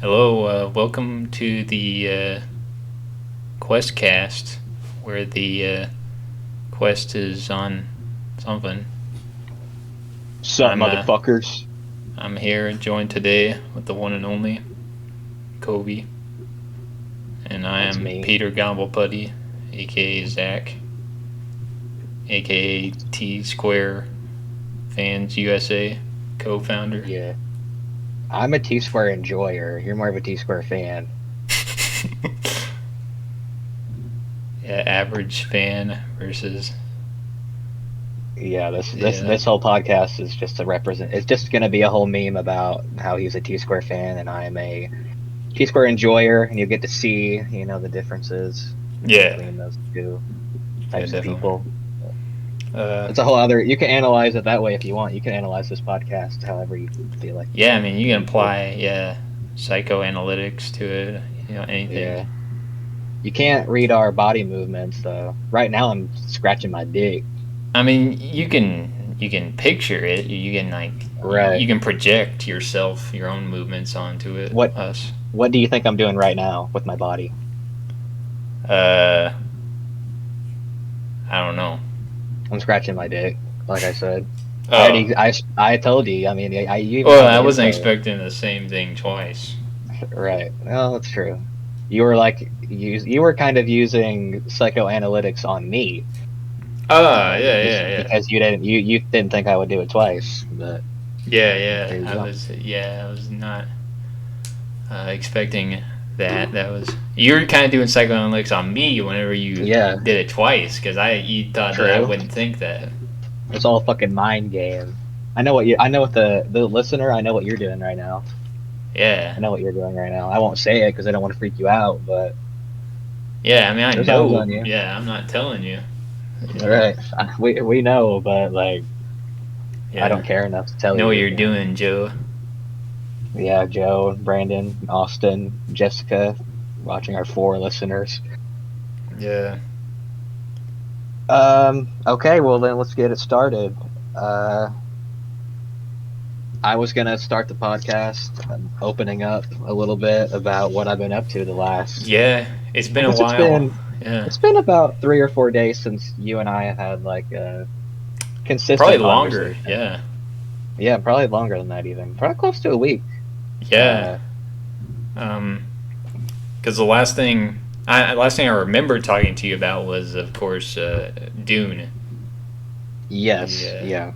Hello, welcome to the QuestCast, where the quest is on something. Sup, I'm motherfuckers? I'm here joined today with the one and only Koby, and I That's am me. Peter Gobbleputty, aka Zach, aka T Square Fans USA co-founder. Yeah. I'm a T-Square enjoyer. You're more of a T-Square fan. Yeah, average fan versus Yeah, this this yeah. this whole podcast is just to represent. It's just gonna be a whole meme about how he's a T-Square fan and I'm a T-Square enjoyer, and you get to see, the differences Yeah, between those two yeah, types of definitely. people. Uh, It's a whole other. You can analyze it that way if you want. You can analyze this podcast however you feel like Yeah, I mean, you you can need to. apply psychoanalytics to it. Anything. Yeah. You can't read our body movements though. Right now I'm scratching my dick. I mean, you can picture it. You can Right. you can project yourself, your own movements onto it. What Us. What do you think I'm doing right now with my body? Uh, I don't know. I'm scratching my dick, like I said. Oh, I told you. I mean, you even well, have I the wasn't info. expecting the same thing twice. Right. Well, that's true. You were like you were kind of using psychoanalytics on me, Oh, yeah, yeah, yeah, because you didn't think I would do it twice, but yeah, there yeah. you go. I was not expecting that. That was you were kind of doing psychoanalytics on me whenever you Yeah, did it twice because you thought that I true. wouldn't think that. It's all a fucking mind game. I know what the listener. I know what you're doing right now. Yeah, I know what you're doing right now. I won't say it because I don't want to freak you out, but yeah. I mean, I there's eyes know. on you. Yeah, I'm not telling you. You All know. right, we know, but like I don't Yeah, care enough to tell know what you. you're doing, Joe. Yeah, Joe, Brandon, Austin, Jessica, watching our 4 listeners. Yeah. Okay, well then let's get it started. Uh, I was gonna start the podcast opening up a little bit about what I've been up to the last. Yeah. It's I been a guess while. Yeah. it's been about 3 or 4 days since you and I have had like a Probably consistent longer. conversation. Yeah. Yeah, probably longer than that even. Probably close to a week. Yeah. Uh, Um. Because the last thing I remember talking to you about was, of course, Dune. The yes, yeah,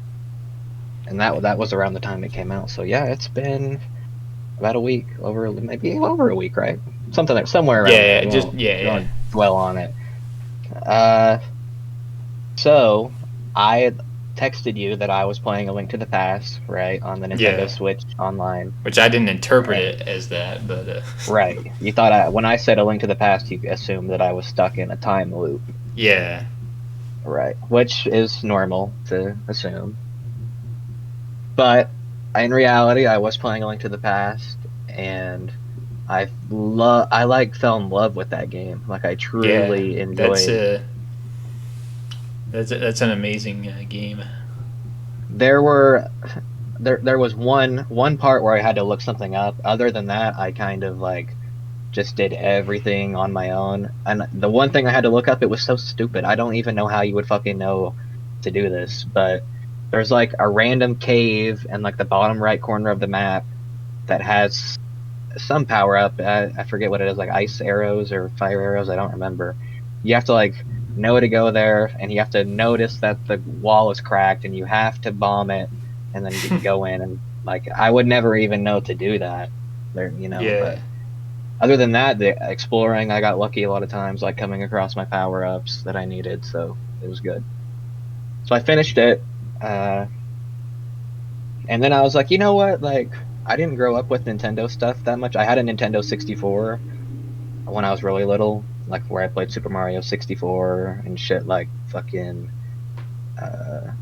and that was around the time it came out. So yeah, it's been about a week, maybe over a week, right? Somewhere around there. yeah, just yeah, We yeah, won't dwell on it. Uh, so I had texted you that I was playing A Link to the Past, right, on the Nintendo yeah. Switch online. Which I didn't interpret And it as that, but right, you thought when I said A Link to the Past, you assumed that I was stuck in a time loop, yeah, right? Which is normal to assume. But in reality, I was playing A Link to the Past, and I like fell in love with that game. Like I yeah. truly That's enjoyed. uh, that's an amazing game. There were there was one part where I had to look something up. Other than that, I kind of like just did everything on my own. And the one thing I had to look up, it was so stupid. I don't even know how you would fucking know to do this, but there's like a random cave in like the bottom right corner of the map that has some power up. I forget what it is, like ice arrows or fire arrows. I don't remember. You have to like know to go there, and you have to notice that the wall is cracked, and you have to bomb it, and then you can go in. And like I would never even know to do that, there, Yeah, But other than that, the exploring, I got lucky a lot of times, like coming across my power ups that I needed, so it was good. So I finished it, uh, and then I was like, you know what, like. I didn't grow up with Nintendo stuff that much. I had a Nintendo 64, when I was really little, like where I played Super Mario 64 and shit, like fucking. Uh,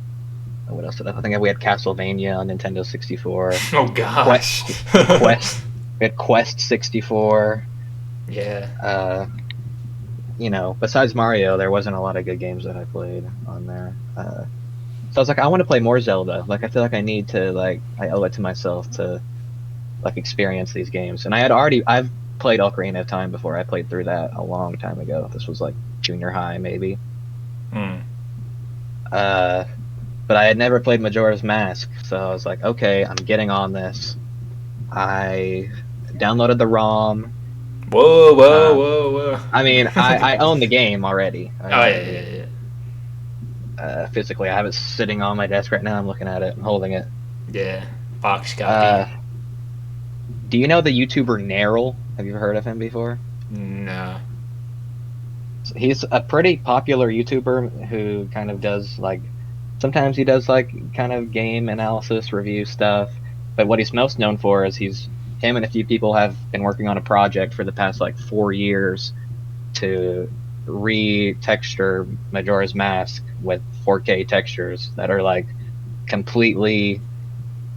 what else did I think? We had Castlevania on Nintendo 64. oh Quest, gosh. Quest, we had Quest 64. Yeah, Besides Mario, there wasn't a lot of good games that I played on there. So I was like, I want to play more Zelda. Like I feel like I need to, like I owe it to myself to like experience these games. And I've played Ocarina of Time before. I played through that a long time ago. This was like junior high maybe. Mm. But I had never played Majora's Mask, so I was like, okay, I'm getting on this. I downloaded the ROM. Whoa, whoa, whoa, whoa. I mean, I own the game already. I Oh, own yeah, the yeah, game. yeah. Physically, I have it sitting on my desk right now. I'm looking at it. I'm holding it. Yeah, box copy. Do you know the YouTuber Neryl? Have you ever heard of him before? No. He's a pretty popular YouTuber who kind of does like, sometimes he does like kind of game analysis review stuff, but what he's most known for is him and a few people have been working on a project for the past like 4 years to re-texture Majora's Mask with 4K textures that are like completely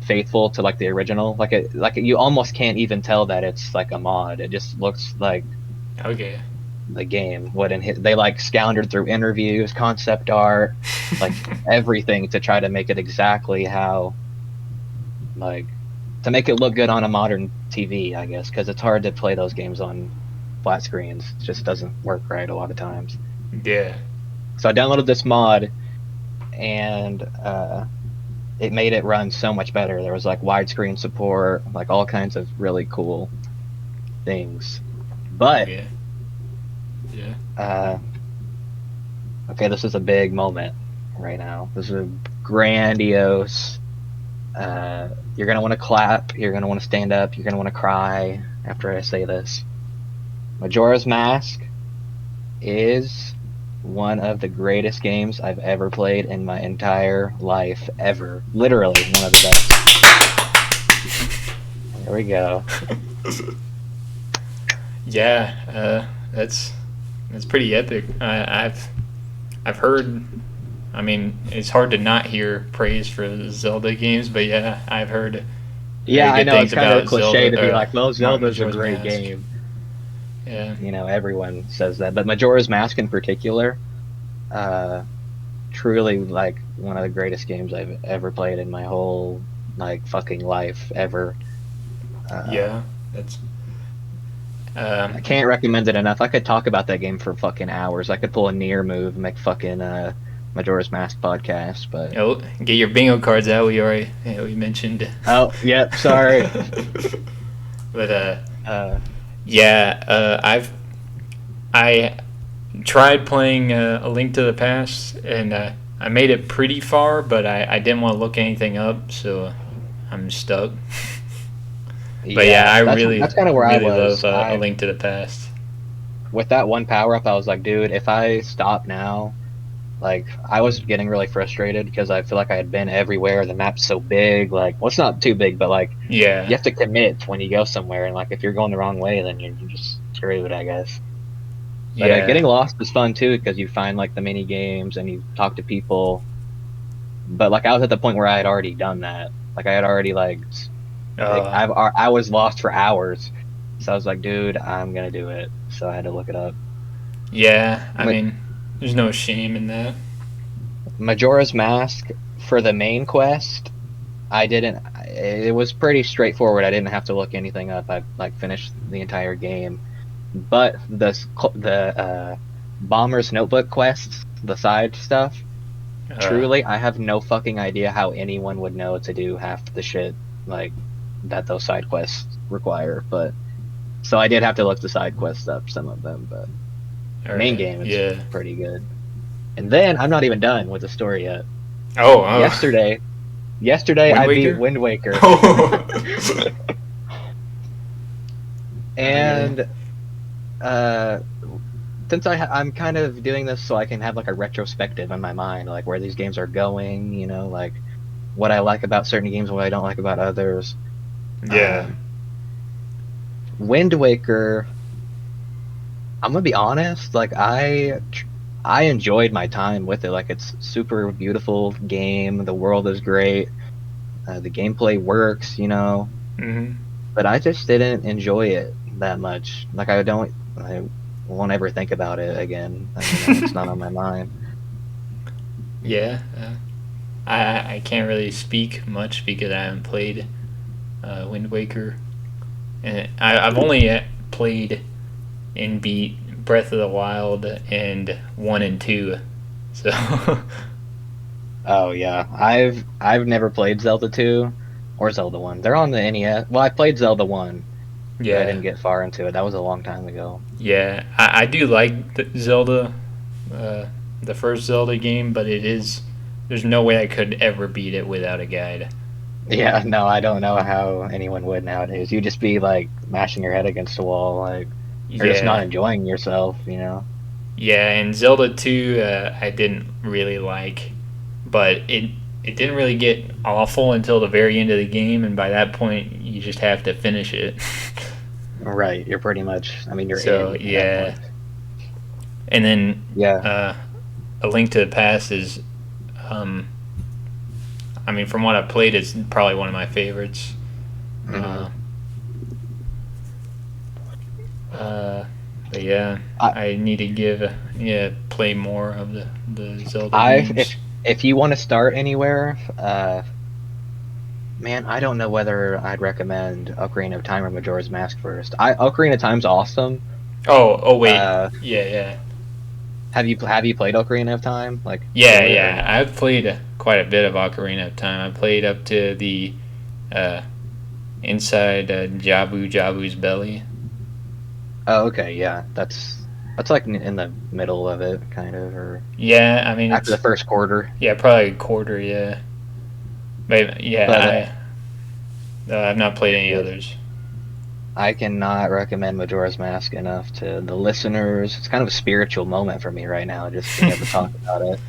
faithful to like the original. Like you almost can't even tell that it's like a mod. It just looks like Okay. the game. They like scoundered through interviews, concept art, like everything to try to make it exactly how, like, to make it look good on a modern TV, I guess, because it's hard to play those games on flat screens. It just doesn't work right a lot of times. Yeah. So I downloaded this mod, and it made it run so much better. There was like widescreen support, like all kinds of really cool things. But Okay. Yeah. okay, this is a big moment right now. This is a grandiose. You're gonna want to clap. You're gonna want to stand up. You're gonna want to cry after I say this. Majora's Mask is one of the greatest games I've ever played in my entire life, ever. Literally one of the best. There we go. Yeah, that's pretty epic. I've heard. I mean, it's hard to not hear praise for the Zelda games, but yeah, I've heard. Yeah, I good know things it's kind of about cliche Zelda, to be like, well, Zelda's a Majora's great Mask. game. Yeah. You know, everyone says that, but Majora's Mask in particular, truly like one of the greatest games I've ever played in my whole like fucking life ever. Yeah, that's. I can't recommend it enough. I could talk about that game for fucking hours. I could pull a near move and make fucking Majora's Mask podcast, but Oh, get your bingo cards out. We mentioned. oh, yep, sorry. But I tried playing A Link to the Past, and I made it pretty far, but I didn't want to look anything up, so I'm stuck. But yeah, that's kind of where really I was. love A Link to the Past. With that one power up, I was like, dude, if I stop now, like I was getting really frustrated because I feel like I had been everywhere. The map's so big, like, well, it's not too big, but like, Yeah, you have to commit when you go somewhere, and like if you're going the wrong way, then you're just screwed, I guess. But yeah. getting lost is fun too because you find like the mini games and you talk to people. But like I was at the point where I had already done that. Like I had already I was lost for hours. So I was like, dude, I'm gonna do it. So I had to look it up. Yeah, I mean, there's no shame in that. Majora's Mask for the main quest, I didn't. It was pretty straightforward. I didn't have to look anything up. I like finished the entire game. But the Bomber's Notebook quests, the side stuff, truly, I have no fucking idea how anyone would know to do half the shit like that those side quests require. But so I did have to look the side quests up, some of them. But main game is pretty good. And then I'm not even done with the story yet. Oh. Yesterday I beat Wind Waker. And since I'm kind of doing this so I can have like a retrospective in my mind, like where these games are going, you know, like what I like about certain games, what I don't like about others. Yeah. Wind Waker, I'm gonna be honest, like I enjoyed my time with it. Like it's super beautiful game, the world is great, the gameplay works, you know. Mm-hmm. But I just didn't enjoy it that much. Like I won't ever think about it again. I mean, it's not on my mind. Yeah. I can't really speak much because I haven't played Wind Waker. and I've only played and beat Breath of the Wild and 1 and 2. So Oh yeah, I've never played Zelda 2 or Zelda 1. They're on the NES. Well, I played Zelda 1, but I yeah, didn't get far into it. That was a long time ago. yeah, I do like Zelda, uh, the first Zelda game, but there's no way I could ever beat it without a guide. Yeah, no, I don't know how anyone would nowadays. You'd just be like mashing your head against the wall, like, or just not Yeah, enjoying yourself, you know? yeah, and Zelda 2, I didn't really like, but it didn't really get awful until the very end of the game, and by that point, you just have to finish it. Right, you're pretty much, I mean, you're So in at that yeah, point. and then Yeah, uh, A Link to the Past is, um, I mean, from what I've played, it's probably one of my favorites. hmm Uh, uh, but yeah, I, I need to play more of the Zelda I, games. if you want to start anywhere, man, I don't know whether I'd recommend Ocarina of Time or Majora's Mask first. Ocarina of Time's awesome. Oh wait, Uh, yeah. have you played Ocarina of Time, like Yeah, through it or yeah. no? I've played quite a bit of Ocarina of Time. I played up to the uh, inside Jabu's belly. Oh, okay, yeah, that's like in the middle of it, kind of, or Yeah, I mean after the it's first quarter. yeah probably a quarter. Yeah, but But I've not played any yeah, others. I cannot recommend Majora's Mask enough to the listeners. It's kind of a spiritual moment for me right now, just being able to talk about it.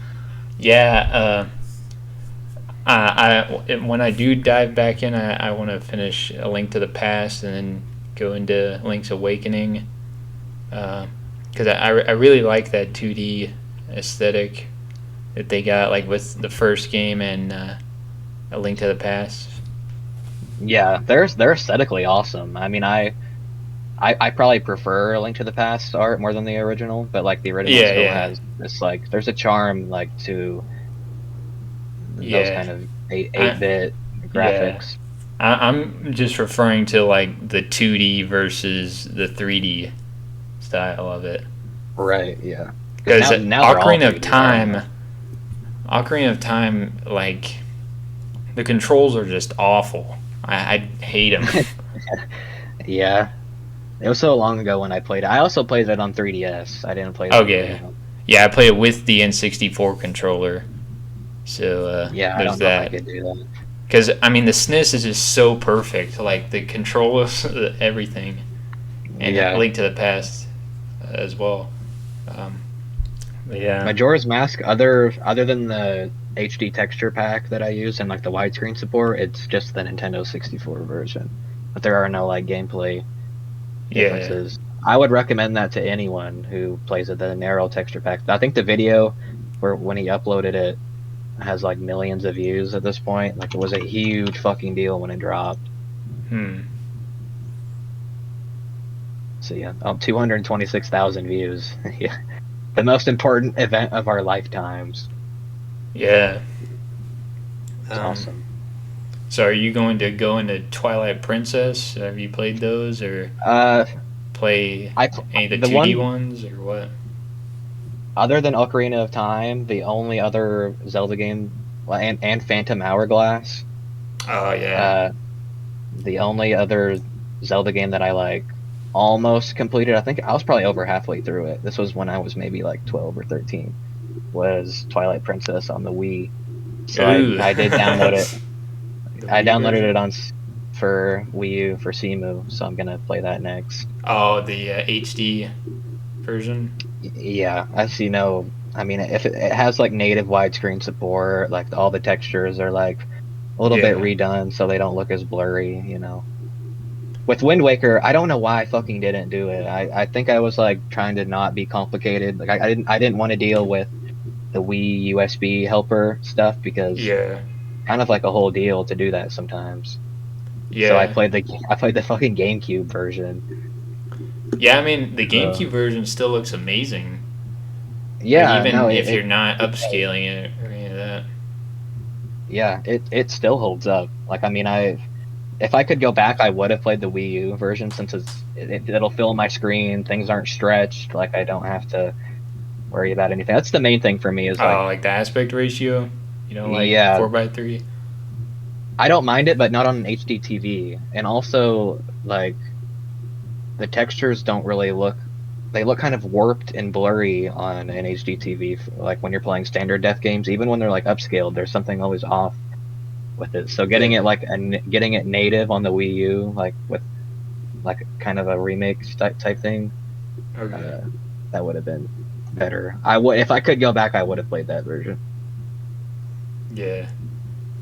Yeah, when I do dive back in, I want to finish A Link to the Past and then go into Link's Awakening because I really like that 2D aesthetic that they got like with the first game and A Link to the Past. Yeah, they're aesthetically awesome. I mean, I probably prefer Link to the Past art more than the original, but like the original Yeah, still yeah, has this like there's a charm like to those yeah. kind of eight I bit yeah. graphics. I'm just referring to like the 2D versus the 3D style of it. Right, yeah. Because Because now they're all Ocarina of 2D Time, almost. like the controls are just awful. I hate them. Yeah, it was so long ago when I played it. I also played it on 3DS. I didn't play it on the Okay, original. yeah, I play it with the N64 controller, so Yeah, I there's don't know if I that. could do that. Because I mean, the SNES is just so perfect. Like the controls, everything, and Yeah, Link to the Past as well. Um, but yeah, Majora's Mask. Other than the HD texture pack that I use and like the widescreen support, it's just the Nintendo 64 version. But there are no like gameplay yeah, differences. I would recommend that to anyone who plays with the narrow texture pack. I think the video where when he uploaded it has like millions of views at this point. Like it was a huge fucking deal when it dropped. hmm, So yeah, 226,000 views. Yeah, the most important event of our lifetimes. yeah. It's Um, awesome. so are you going to go into Twilight Princess? Have you played those or Uh, play I any of the the 2D one ones or what? other than Ocarina of Time, the only other Zelda game, well, and Phantom Hourglass. Oh yeah, Uh, the only other Zelda game that I like almost completed. I think I was probably over halfway through it. This was when I was maybe like 12 or 13. Was Twilight Princess on the Wii. So ooh, I did download it. the I Wii downloaded it version. on for Wii U for Simu, so I'm gonna play that next. Oh, the HD version. Yeah, as you know, I mean, if it has like native widescreen support, like all the textures are like a little bit Yeah, redone so they don't look as blurry, you know. With Wind Waker, I don't know why I fucking didn't do it. I think I was like trying to not be complicated. Like I didn't want to deal with the Wii USB helper stuff because yeah, kind of like a whole deal to do that sometimes. So yeah, I played the fucking GameCube version. yeah. I mean, the Uh, GameCube version still looks amazing. Like yeah, no, even if you're not it does. upscaling it or any of that. Yeah, it still holds up. Like I mean, if I could go back, I would have played the Wii U version since it'll fill my screen. Things aren't stretched. Like I don't have to worry about anything. That's the main thing for me. Is like, Oh, like the aspect ratio. You know, like yeah, 4:3. I don't mind it, but not on an HD TV. And also, like, the textures don't really look. They look kind of warped and blurry on an HD TV. Like when you're playing standard def games, even when they're like upscaled, there's something always off with it. So getting Yeah. it like getting it native on the Wii U, like with like kind of a remake type thing, Okay. that would have been better. I would, if I could go back, I would have played that version. Yeah.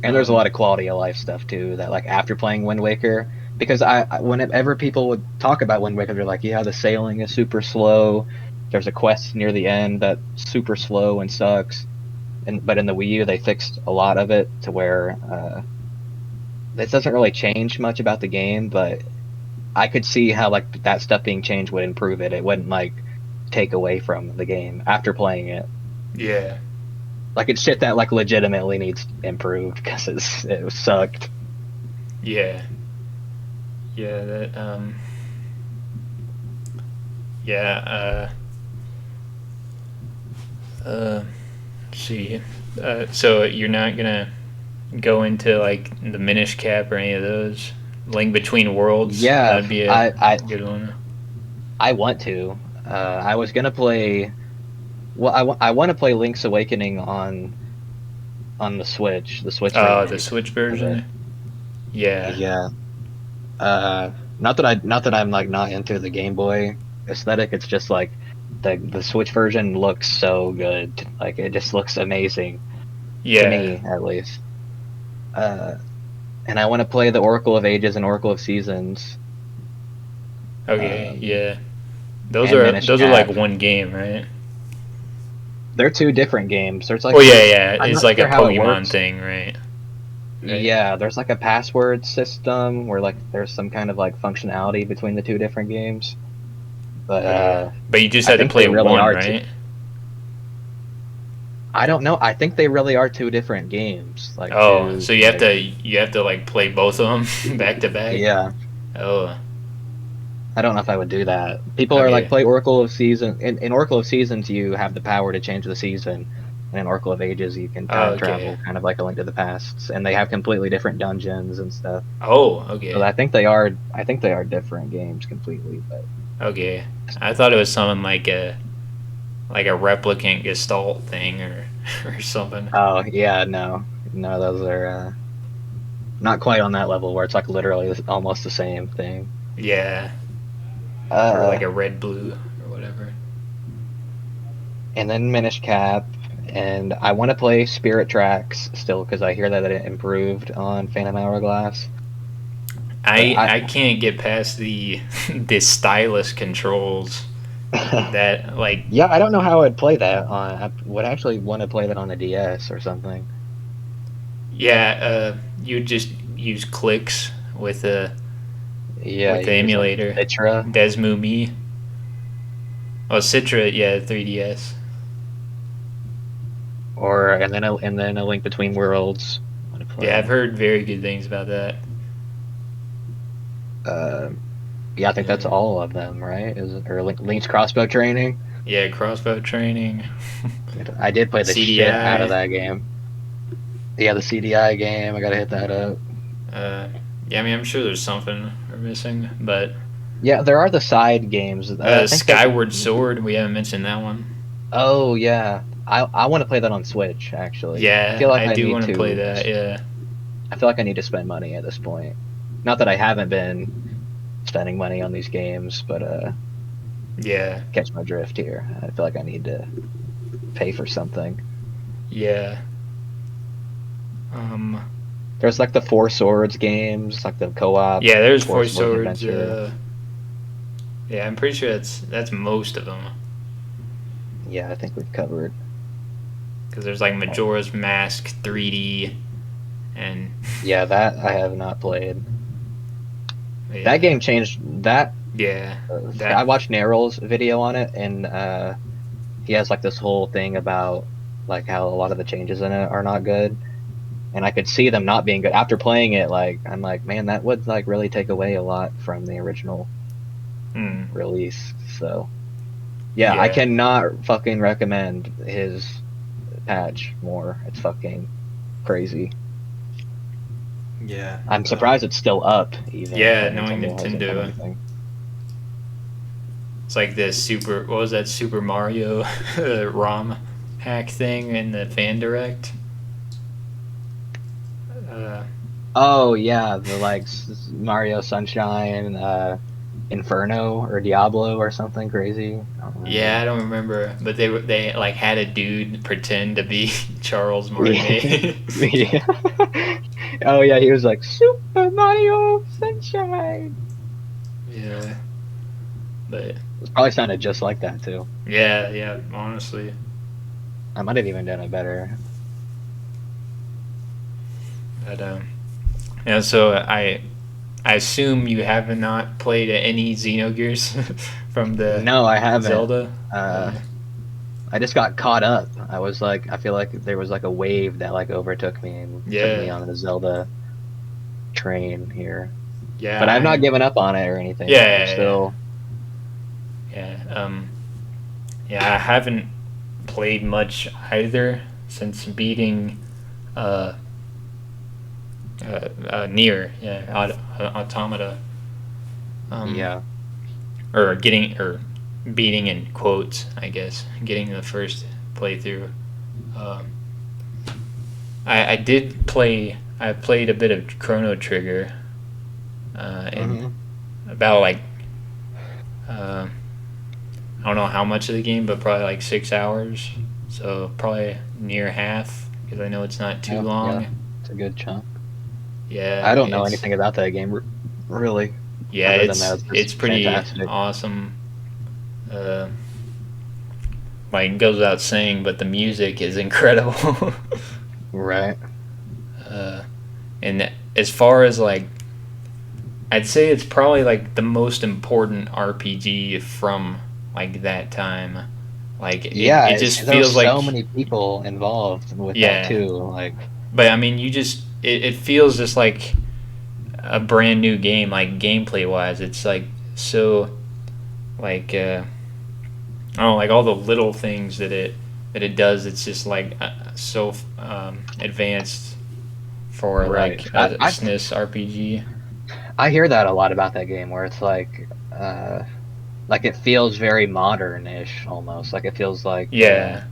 And there's a lot of quality of life stuff too. That like after playing Wind Waker, because whenever people would talk about Wind Waker, they're like, yeah, the sailing is super slow. There's a quest near the end that's super slow and sucks. But in the Wii U, they fixed a lot of it to where this doesn't really change much about the game, but I could see how like that stuff being changed would improve it. It wouldn't like take away from the game after playing it. Yeah. Like it's shit that like legitimately needs improved because it sucked. Yeah. Yeah. That. Yeah. Let's see. So you're not gonna go into like the Minish Cap or any of those? Link Between Worlds. Yeah, That'd be a I good one. I want to. I was gonna play. Well, I want to play Link's Awakening on the Switch Oh, the remake Switch of it. version. Yeah. Yeah. Not that I'm like not into the Game Boy aesthetic. It's just like the Switch version looks so good. Like it just looks amazing to Yeah. me, at least. Uh, and I want to play the Oracle of Ages and Oracle of Seasons, Okay. um, Yeah. Those and are Minish those are like Cap. one game, right? They're two different games. There's Oh like yeah, yeah. I'm It's not like a sure how it Pokemon works. thing, right? Right. Yeah, there's like a password system where like there's some kind of like functionality between the two different games. But Okay. But you just I had to think they play really one, are right? I don't know. I think they really are two different games. Like Oh, two so you have like, to like play both of them back to back. yeah. Oh, I don't know if I would do that. People are like okay. play Oracle of Seasons. In Oracle of Seasons, you have the power to change the season, and in Oracle of Ages, you can Oh, time okay. travel, kind of like a Link to the Past, and they have completely different dungeons and stuff. Oh, So okay. I think they are. I think they are different games completely. But Okay. I thought it was something like a replicant gestalt thing or or something. oh yeah, no, those are not quite on that level where it's like literally almost the same thing. Yeah. Or like Uh, a red blue or whatever. and then Minish Cap, and I want to play Spirit Tracks still because I hear that it improved on Phantom Hourglass. But I can't get past the stylus controls I, that like yeah, I don't know how I'd play that on. I would actually want to play that on a DS or something. yeah, you just use clicks Yeah, with the you use like emulator. Citra, Desmu Me. Oh, Citra, yeah, 3DS. or and then a Link Between Worlds. I want to Yeah, I've play. heard very good things about that. Uh, yeah, I think that's Yeah, all of them, right? Is it, or Link's Crossbow Training? yeah, crossbow training, I did play the shit out of CDI. that game. Yeah, the CDI game. I gotta hit that up. Uh, yeah, I mean, I'm sure there's something we're missing, but Yeah, there are the side games. I think they. Skyward Sword, we haven't mentioned that one. Oh yeah, I want to play that on Switch. Actually, I feel Yeah, like I I do need want to play to. that. Yeah, I feel like I need to spend money at this point. Not that I haven't been spending money on these games, but yeah, catch my drift here. I feel like I need to pay for something. yeah. Um, There's like the Four Swords games, like the co-op yeah. There's Four Four Swords Swords. adventure. Yeah, I'm pretty sure that's most of them. Yeah, I think we've covered. Because there's like Majora's Mask 3D, and Yeah, that I have not played. That yeah, game changed. That yeah, I that watched Neryl's video on it, and he has like this whole thing about like how a lot of the changes in it are not good. and I could see them not being good. After playing it, like I'm like, man, that would like really take away a lot from the original release. So yeah, I Yeah. cannot fucking recommend his patch more. It's fucking crazy. Yeah. I'm surprised it's still up, even Yeah, that knowing Nintendo hasn't done Nintendo. anything. It's like the super. What was that Super Mario ROM hack thing in the fan direct? Uh, Oh yeah, the like Mario Sunshine, Inferno or Diablo or something crazy. I don't yeah, remember. I don't remember, but they like had a dude pretend to be Charles Yeah. Martinet. Yeah. Oh yeah, he was like Super Mario Sunshine. Yeah, but It probably sounded just like that too. yeah, yeah. Honestly, I might have even done it better. but yeah. So I assume you have not played any Xenogears from the No, I haven't. Zelda. Uh, I just got caught up. I was like, I feel like there was like a wave that like overtook me and took me Yeah, on the Zelda train here. yeah, But I've not given up on it or anything. I'm yeah, still. yeah. Yeah. I haven't played much either since beating uh, near automata. Um, Yeah. or getting or beating in quotes, I guess, getting the first playthrough. Um, I did play. I played a bit of Chrono Trigger, and Hmm. about like I don't know how much of the game, but probably like 6 hours. So probably near half because I know it's not too Yeah, yeah. long. It's a good chunk. Yeah, I don't know anything about that game, really, yeah, other than that it's it's pretty fantastic. awesome. Uh, like it goes without saying, but the music is incredible. Right. uh, and as far as like, I'd say it's probably like the most important RPG from like that time. Like Yeah, it just there were feels like so many people involved with that yeah, too. Like, but I mean you just it feels just like a brand new game. Like gameplay wise, it's like so like I don't know, like all the little things that it does. It's just like so advanced for right. like a SNES RPG. I hear that a lot about that game, where it's like it feels very modern-ish almost. Like it feels Yeah,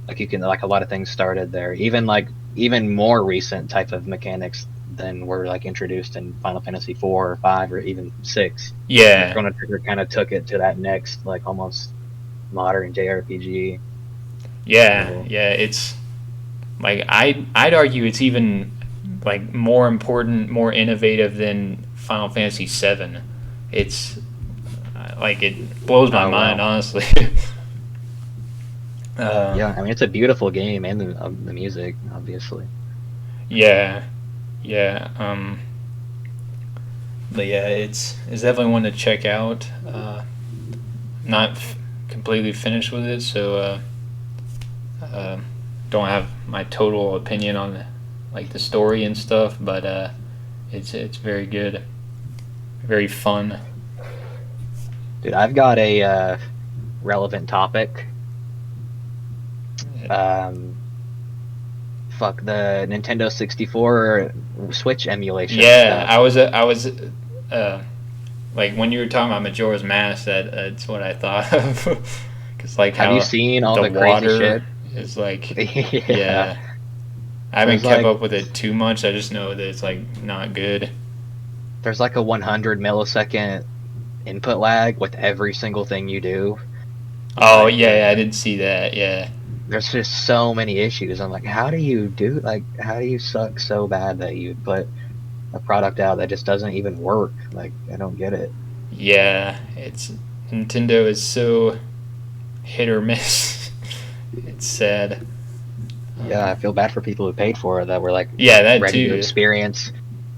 like you can like a lot of things started there. Even like even more recent type of mechanics than were like introduced in Final Fantasy 4 or 5 or even 6. And yeah, Chrono Trigger kind of took it to that next like almost modern JRPG yeah, level. yeah. It's like I'd argue it's even like more important, more innovative than Final Fantasy VII. It's like it blows my Oh mind, wow. honestly. uh, Yeah, I mean it's a beautiful game and the music obviously. yeah, yeah. But yeah, it's definitely one to check out. Not completely finished with it, so uh, don't have my total opinion on like the story and stuff. But it's very good, very fun. Dude, I've got a relevant topic. Um fuck the Nintendo 64 Switch emulation Yeah, stuff. I was like when you were talking about Majora's Mask, that's what I thought of. Cause like Have you how seen all the the crazy water shit? is like, Yeah. yeah. I haven't There's kept like up with it too much. I just know that it's like not good. there's like a 100 millisecond input lag with every single thing you do. Oh Like yeah, yeah, I did see that. Yeah, there's just so many issues. I'm like, how do you do like how do you suck so bad that you put a product out that just doesn't even work? Like I don't get it. yeah. It's Nintendo is so hit or miss. It's sad. Yeah, I feel bad for people who paid for it that were like Yeah, that ready to too. experience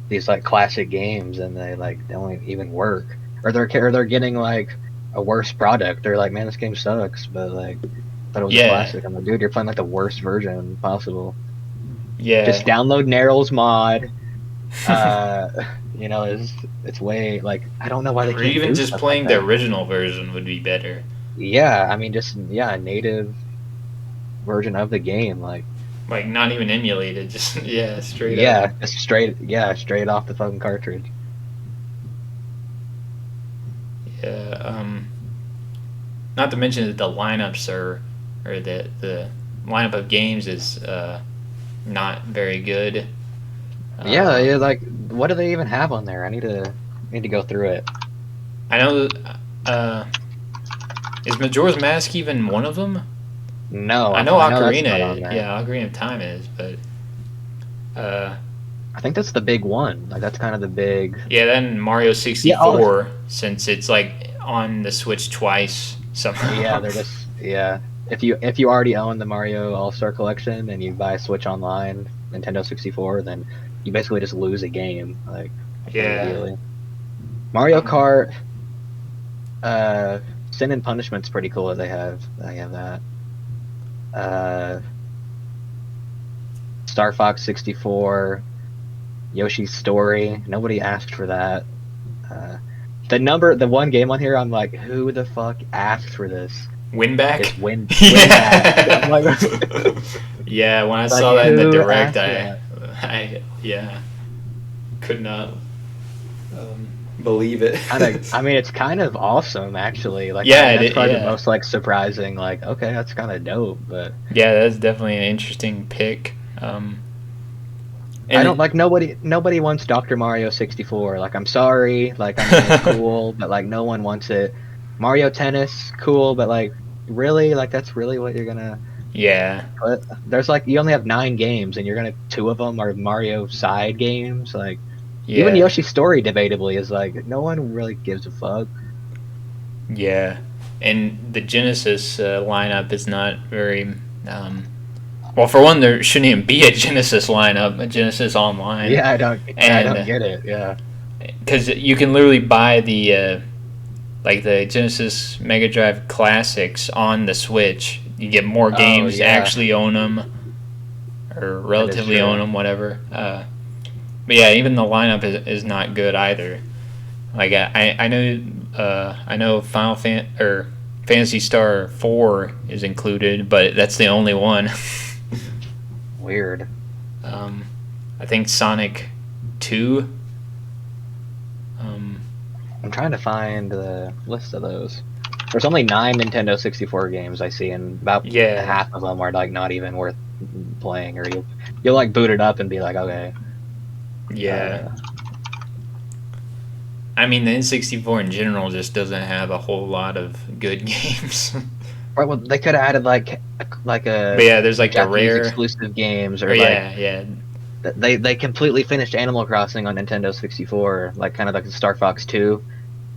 these like classic games and they like don't even work. Or they're getting like a worse product. They're like, man, this game sucks, but like I thought it was a Yeah, classic. I'm like, dude, you're playing like the worst version possible. Yeah. Just download Neryl's mod. It's way like I don't know why they Or can't even do just stuff like playing the that. original version would be better. Yeah, I mean, just a native version of the game, like Like, not even emulated, just, yeah, straight up. yeah, just straight off the fucking cartridge. Yeah, not to mention that the lineups or the lineup of games is not very good. Yeah, Um, yeah, like what do they even have on there? I need to go through it. I know. Uh, is Majora's Mask even one of them? No, I know I know that's not on Ocarina. there. Yeah, Ocarina of Time is, but uh, I think that's the big one. Like that's kind of the big. yeah, then Mario Yeah. Oh, 64, since it's like on the Switch twice yeah. somehow. They're just yeah. If you already own the Mario All Star Collection and you buy Switch Online, Nintendo 64, then you basically just lose a game like Yeah. immediately. Mario Um, Kart, uh, Sin and Punishment's pretty cool that they have. They have that. Uh, Star Fox 64, Yoshi's Story. Nobody asked for that. Uh, the one game on here, I'm like, who the fuck asked for this? Winback. Is win back. I'm Yeah. like, Yeah. When I like saw that in the who direct, asked for that? I yeah, could not believe it. I mean, it's kind of awesome actually. Like, Yeah. that's probably the Yeah. most like surprising. Like, okay, that's kind of dope, but Yeah. That's definitely an interesting pick. I And don't like nobody wants Dr. Mario 64. Like, I'm sorry. Like, I mean, it's cool, but like no one wants it. Mario Tennis, cool, but like really, like that's really what you're gonna. yeah. But there's like you only have 9 games, and you're gonna 2 of them are Mario side games. Like even Yeah. Yoshi's Story, debatably, is like no one really gives a fuck. Yeah. And the Genesis lineup is not very. Well, for one, there shouldn't even be a Genesis lineup, a Genesis Online, Yeah, I don't and get it. Yeah. because you can literally buy the like the Genesis Mega Drive classics on the Switch. You get more Oh games, yeah, actually own them, or that is relatively own true. them, whatever. But yeah, even the lineup is not good either. Like I know or Fantasy Star 4 is included, but that's the only one. Weird. um, I think Sonic 2. Um, I'm trying to find the list of those. There's only 9 Nintendo 64 games I see, and about yeah, half of them are like not even worth playing, or you'll like boot it up and be like, okay. yeah. Uh, I mean, the N64 in general just doesn't have a whole lot of good games. right, well, they could have added like But a yeah, there's like the Japanese rare. exclusive games, Or or like yeah, yeah, they completely finished Animal Crossing on Nintendo 64, like kind of like the Star Fox 2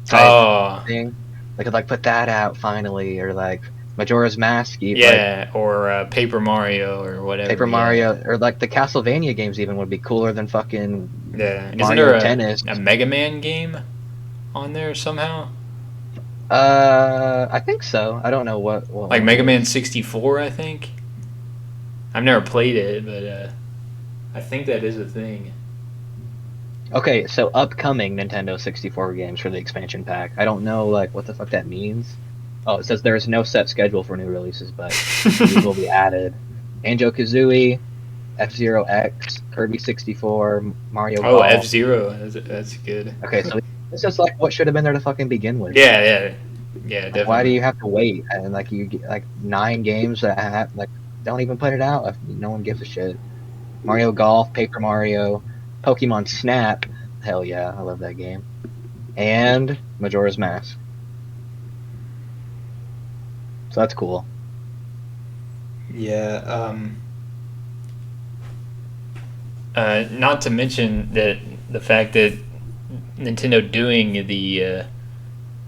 type oh, thing. They could like put that out finally, or like Majora's Mask, like yeah, or Paper Mario or Paper whatever. Yeah, Mario, or like the Castlevania games even would be cooler than fucking yeah. Isn't there Mario Tennis. a Mega Man game on there somehow? I think so. I don't know what Like one it Mega Man is. 64, I think. I've never played it, but I think that is a thing. Okay, so upcoming Nintendo 64 games for the expansion pack. I don't know like what the fuck that means. Oh, it says there is no set schedule for new releases, but these will be added. Banjo-Kazooie, F-Zero X, Kirby 64, Mario Oh, F Golf. Zero. That's good. Okay, so this is like what should have been there to fucking begin with. Yeah, yeah, yeah, Like, why do definitely. you have to wait? And like you get like 9 games that have like don't even put it out. If no one gives a shit. Mario Golf, Paper Mario, Pokemon Snap. Hell yeah, I love that game. And Majora's Mask. So that's cool. Yeah. Not to mention that the fact that Nintendo doing the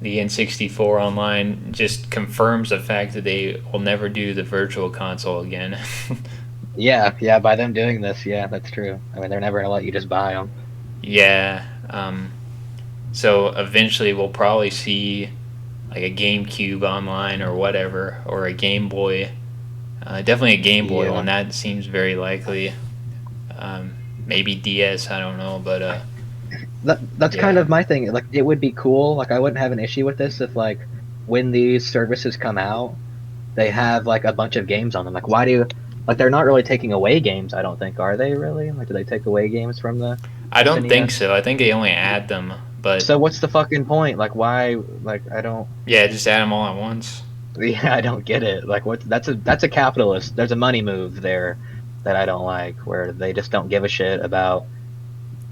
N64 online just confirms the fact that they will never do the Virtual Console again. Yeah. By them doing this, yeah, that's true. I mean, they're never gonna let you just buy them. Yeah. So eventually we'll probably see like a GameCube online or whatever, or a Game Boy. Definitely a Game Boy Yeah. one. That seems very likely. Maybe DS, I don't know, but That's yeah. kind of my thing. Like, it would be cool. Like, I wouldn't have an issue with this if, like, when these services come out, they have like a bunch of games on them. Like, why do you, like, they're not really taking away games, I don't think, are they really? Like, do they take away games from the I don't think SNES? so. I think they only add them, but So what's the fucking point? Like, why? Like, I don't. yeah, just add them all at once. Yeah, I don't get it. Like, what? That's a capitalist. There's a money move there that I don't like, where they just don't give a shit about,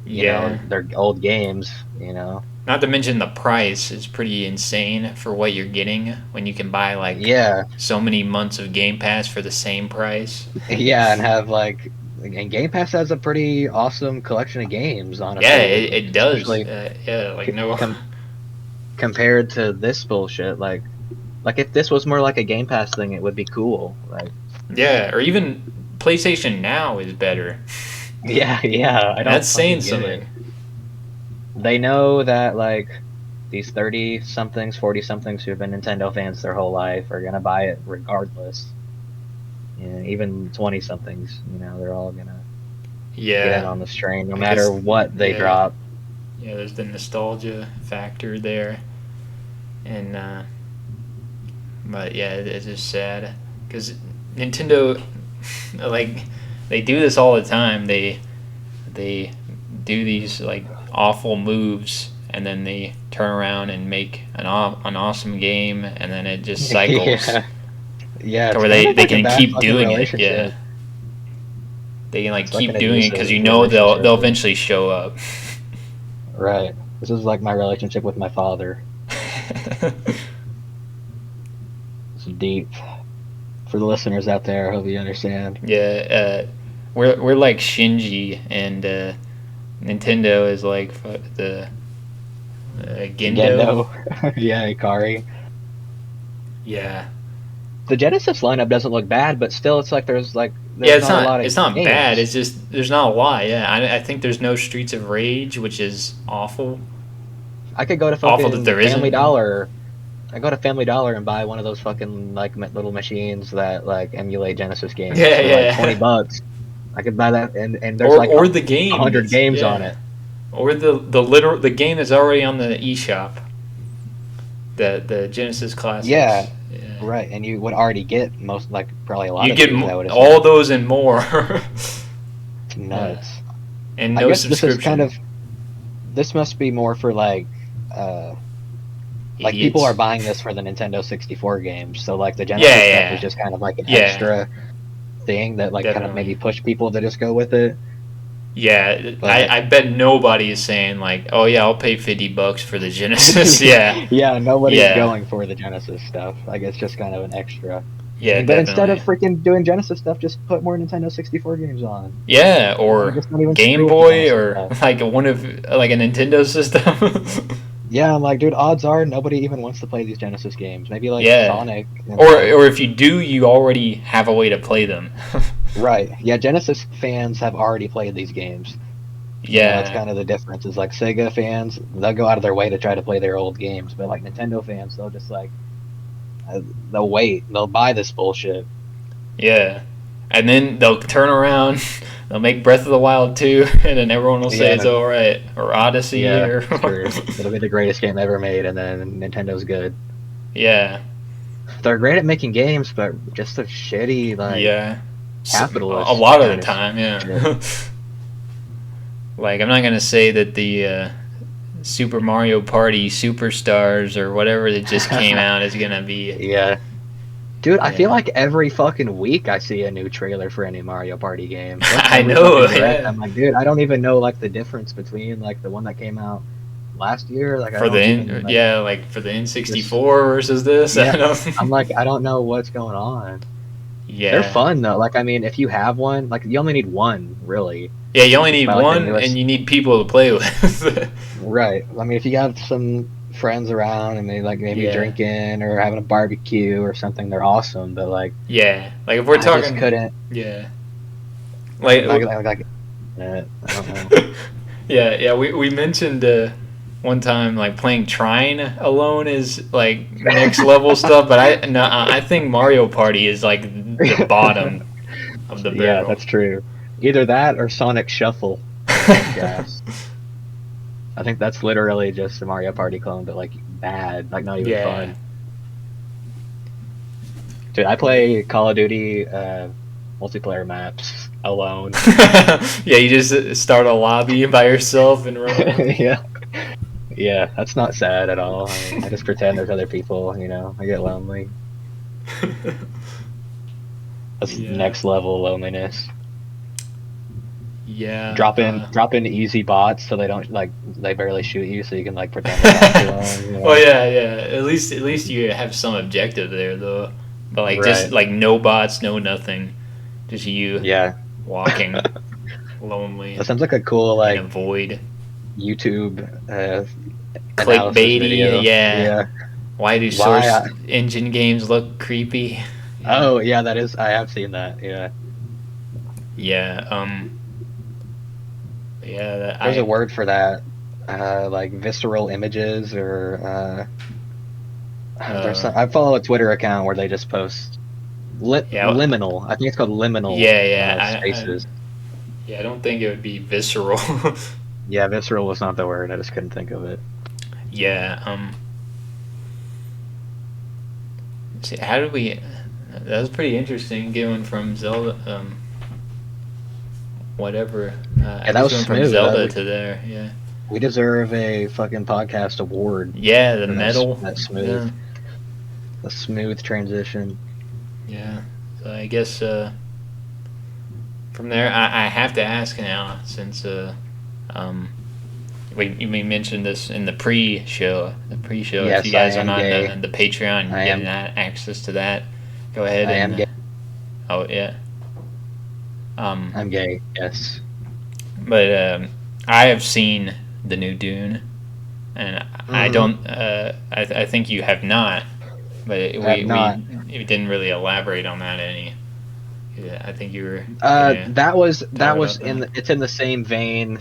you know, their old games. You know. Not to mention the price is pretty insane for what you're getting when you can buy like Yeah. so many months of Game Pass for the same price. Yeah, and have like, and Game Pass has a pretty awesome collection of games, honestly. Yeah, it does. Especially Yeah, like no. compared to this bullshit. Like if this was more like a Game Pass thing, it would be cool. Like, Yeah, or even PlayStation Now is better. yeah, I don't. That's saying fucking get something. it. They know that like these 30 somethings, 40 somethings who've been Nintendo fans their whole life are gonna buy it regardless. You know, even 20 somethings, you know, they're all gonna get in on this train no matter what they drop. Yeah, there's the nostalgia factor there, and but yeah, it's just sad because Nintendo, like, they do this all the time. They do these like awful moves, and then they turn around and make an awesome game, and then it just cycles. Yeah, to where they can keep doing it. Yeah, they can like keep doing it because you know they'll eventually show up. Right. This is like my relationship with my father. It's deep. For the listeners out there, I hope you understand. Yeah, we're like Shinji, and Nintendo is like the Gendo. Yeah, Ikari. Yeah. The Genesis lineup doesn't look bad, but still, it's like there's not a lot of it's not games. bad. It's just there's not a lot. Yeah, I think there's no Streets of Rage, which is awful. I could go to fucking Family Dollar. I go to Family Dollar and buy one of those fucking like little machines that like emulate Genesis games for like $20. I could buy that, and there's like the game 100 games on it. Or the game is already on the eShop. The Genesis Classics. Yeah. Right, and you would already get probably a lot. You of get all those and more. It's nuts. And no subscription. This must be more for like people are buying this for the Nintendo 64 games. So like the Genesis stuff is just kind of like an extra thing that like kind of maybe push people to just go with it. Yeah, I bet nobody is saying like, oh yeah, I'll pay $50 for the Genesis. Yeah. Yeah, nobody's going for the Genesis stuff. Like, it's just kind of an extra. Yeah, but instead of freaking doing Genesis stuff, just put more Nintendo 64 games on. Yeah, or Game Boy, or like a Nintendo system. Yeah, I'm like, dude, odds are nobody even wants to play these Genesis games. Maybe like Sonic. Or if you do, you already have a way to play them. Right. Yeah, Genesis fans have already played these games. Yeah. That's kind of the difference. Is like Sega fans, they'll go out of their way to try to play their old games, but like Nintendo fans, they'll just like they'll wait. They'll buy this bullshit. Yeah. And then they'll turn around, they'll make Breath of the Wild 2, and then everyone will say it's alright. Or Odyssey. Yeah, it'll be the greatest game ever made, and then Nintendo's good. Yeah. They're great at making games, but just a shitty, like, capitalist. A lot of the time, Like, I'm not going to say that the Super Mario Party Superstars or whatever that just came out is going to be... Yeah. Dude, I feel like every fucking week I see a new trailer for a new Mario Party game. I know, I'm like, dude, I don't even know, like, the difference between, like, the one that came out last year. Like, for the N64 versus this. Yeah. I'm like, I don't know what's going on. Yeah. They're fun, though. Like, I mean, if you have one, like, you only need one, really. Yeah, you only need one, and you need people to play with. Right. I mean, if you have some friends around and they like maybe drinking or having a barbecue or something, they're awesome. But like, like if we're talking, just couldn't. Yeah. I don't know. Yeah. We mentioned one time like playing Trine alone is like next level stuff, but I think Mario Party is like the bottom of the barrel. Yeah, that's true. Either that or Sonic Shuffle. Yes. I think that's literally just a Mario Party clone, but like bad, like not even Yeah. fun. Dude, I play Call of Duty multiplayer maps alone. Yeah, you just start a lobby by yourself and run. Yeah, yeah, that's not sad at all. I mean, I just pretend there's other people. I get lonely. That's Yeah. next level loneliness. Yeah. Drop in easy bots so they don't they barely shoot you, so you can like pretend to talk to Well, them. yeah. At least you have some objective there, though. But like just Right. like no bots, no nothing, just you Yeah. walking lonely That sounds like a cool in like a void. YouTube analysis Clickbaity. video. Yeah. Yeah. Why do Why? source engine games look creepy? Yeah. Oh, yeah, that is. I have seen that. Yeah. Yeah. Yeah. There's a word for that. Like visceral images or there's some, I follow a Twitter account where they just post Yeah. liminal. I think it's called liminal Yeah. spaces. Yeah. I don't think it would be visceral. Yeah, visceral was not the word. I just couldn't think of it. Yeah. See, how did we? That was pretty interesting. Going from Zelda, whatever. Yeah, that was going from smooth. Zelda to there. Yeah. We deserve a fucking podcast award. Yeah, the for medal. That smooth, the smooth transition. Yeah. So I guess from there, I have to ask now since we mentioned this in the pre-show. Yes, if you guys I are am not gay. the Patreon, I getting am. access to that. Go ahead I and. am gay. Oh yeah. I'm gay. Yes. But I have seen the new Dune, and I don't. I think you have not, but I have not. we didn't really elaborate on that any. Yeah, I think you were. That was about it's in the same vein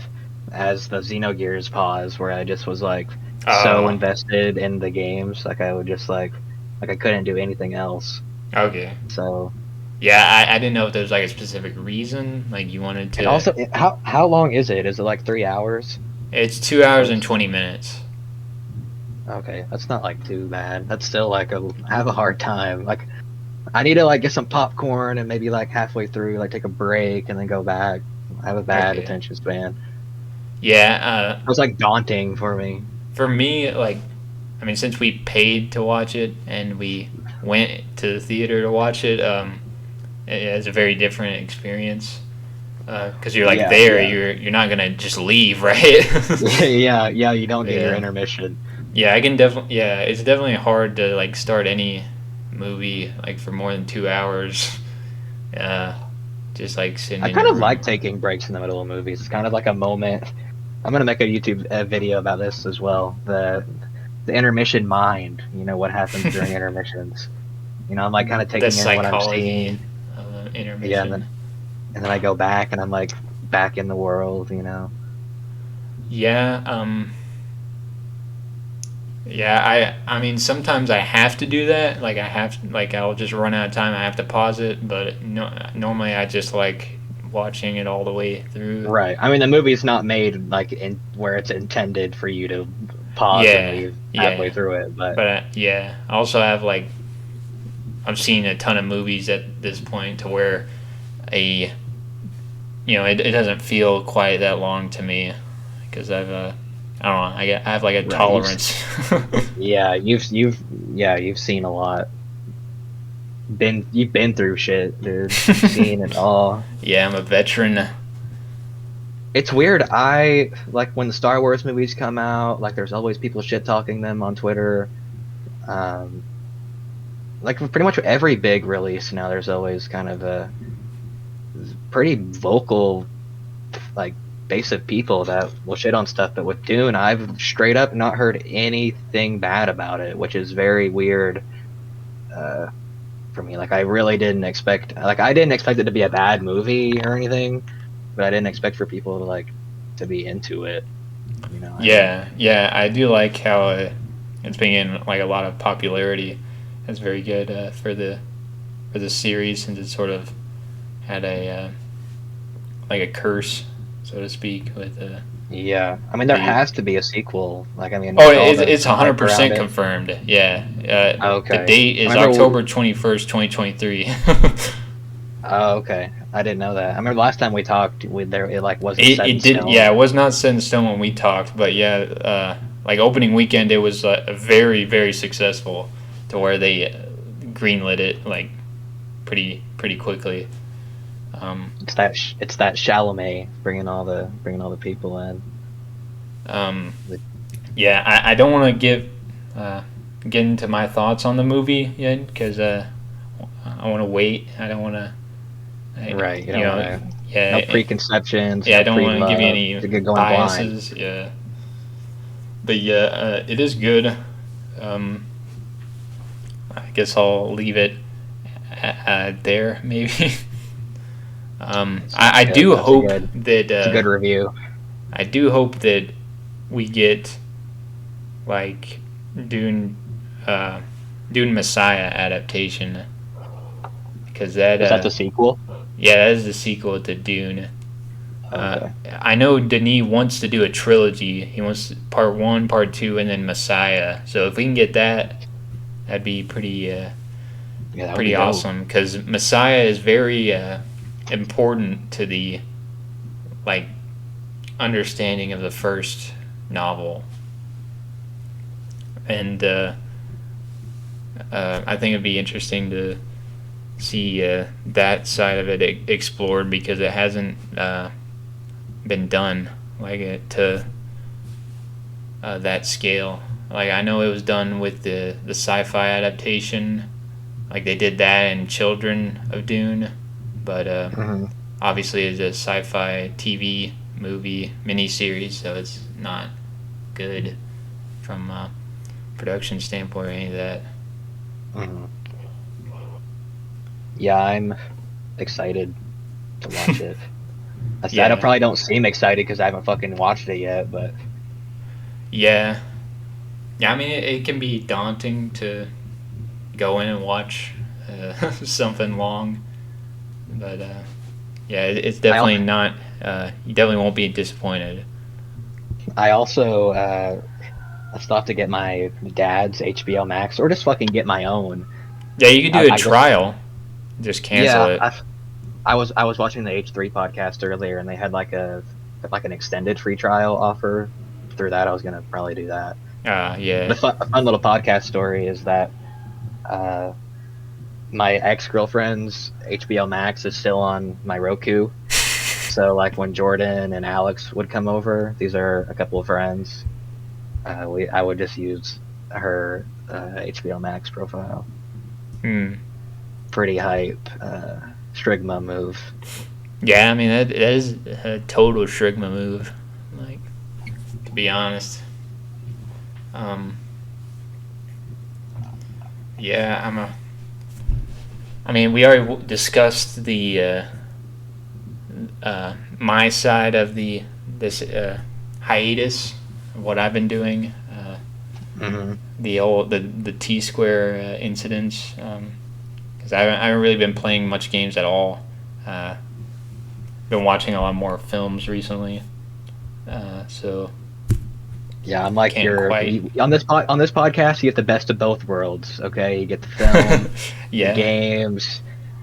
as the Xenogears pause, where I just was like so Oh, invested in the games, like I would just like I couldn't do anything else. okay. So Yeah, I didn't know if there was like a specific reason, like you wanted to. and also, how long is it? Is it like 3 hours? It's 2 hours and 20 minutes. Okay, that's not like too bad. That's still like I have a hard time. Like I need to like get some popcorn and maybe like halfway through like take a break and then go back. I have a bad Okay. attention span. Yeah, It was like daunting for me. for me, like, I mean, since we paid to watch it and we went to the theater to watch it, it's a very different experience. Because you're like Yeah, there, yeah. you're not gonna just leave, right? Yeah, you don't get your Yeah. intermission. Yeah, I can definitely. Yeah, it's definitely hard to like start any movie like for more than 2 hours. Just like sitting. I in kind your of like room. taking breaks in the middle of movies. It's kind of like a moment. I'm gonna make a YouTube video about this as well. The intermission mind. What happens during intermissions. I'm like kind of The taking in what I'm psychology seeing. of Yeah, intermission. and then I go back and I'm like back in the world. Yeah. Yeah. I mean, sometimes I have to do that. Like I'll just run out of time. I have to pause it. But no, normally I just like watching it all the way through. Right. I mean, the movie's not made like in where it's intended for you to pause and Yeah. leave halfway Yeah. through it, but But yeah, I also have like I've seen a ton of movies at this point to where it doesn't feel quite that long to me because I don't know, I have like a right. tolerance. You've seen a lot. You've been through shit, dude. You've seen it all. Yeah, I'm a veteran. It's weird. I like when the Star Wars movies come out. Like, there's always people shit talking them on Twitter. Like pretty much every big release now, there's always kind of a pretty vocal, like, base of people that will shit on stuff. But with Dune, I've straight up not heard anything bad about it, which is very weird for me. Like, I really didn't expect. Like, I didn't expect it to be a bad movie or anything, but I didn't expect for people to be into it. Yeah, I do like how it's been getting like a lot of popularity. It's very good for the series since it sort of had a like a curse, so to speak, with Yeah, I mean there the. has to be a sequel. Like I mean, Oh, with all it's the hype around 100% it. confirmed. Yeah, the Okay, date I is remember. October 21st, 2023. Oh, okay, I didn't know that. I remember last time we talked, there it like wasn't set in It did, yeah, stone. it was not set in stone when we talked, but yeah, like opening weekend, it was very, very successful to where they greenlit it like pretty quickly. It's that Chalamet bringing all the people in. Um, yeah, I don't want to get into my thoughts on the movie yet because I want to wait. I don't want to, Right, you you don't want know, to. No yeah, preconceptions, yeah. I no don't want to give you pre-love. any You're good going blind. biases. Yeah, but yeah, it is good. Um, I guess I'll leave it there, maybe. I Sounds good. do That's a hope good. that It's a good review. I do hope that we get like Dune, uh, Dune Messiah adaptation because that Is that the sequel? yeah, that is the sequel to Dune. Okay. I know Denis wants to do a trilogy. He wants part one, part two, and then Messiah. So if we can get that, that'd be Yeah, that would be pretty dope. awesome because Messiah is very important to the like understanding of the first novel, and I think it'd be interesting to see that side of it explored because it hasn't been done like it to that scale. Like I know it was done with the sci-fi adaptation, like they did that in Children of Dune, but Hmm. obviously it's a sci-fi TV movie miniseries, so it's not good from a production standpoint or any of that. Hmm. Yeah, I'm excited to watch it. I Yeah, probably don't seem excited because I haven't fucking watched it yet, but yeah, yeah. I mean, it can be daunting to go in and watch something long, but yeah, it's I definitely not. You definitely won't be disappointed. I also I still have to get my dad's HBO Max or just fucking get my own. Yeah, you could do a I just trial. Just cancel yeah, it. I was watching the H3 podcast earlier and they had like an extended free trial offer. Through that, I was gonna probably do that. Yeah. A fun little podcast story is that uh, my ex girlfriend's HBO Max is still on my Roku. So like when Jordan and Alex would come over, these are a couple of friends. I would just use her HBO Max profile. Hmm. Pretty hype. Strigma move. Yeah, I mean that is a total Shrigma move. Like, to be honest. Um. Yeah, I'm a. I mean, we already discussed the my side of this hiatus, what I've been doing, Hmm. the T Square incidents, because I haven't really been playing much games at all. Uh, been watching a lot more films recently, so Yeah, I'm like can't quite. on this podcast. You get the best of both worlds. Okay, you get the film, the Yeah, games.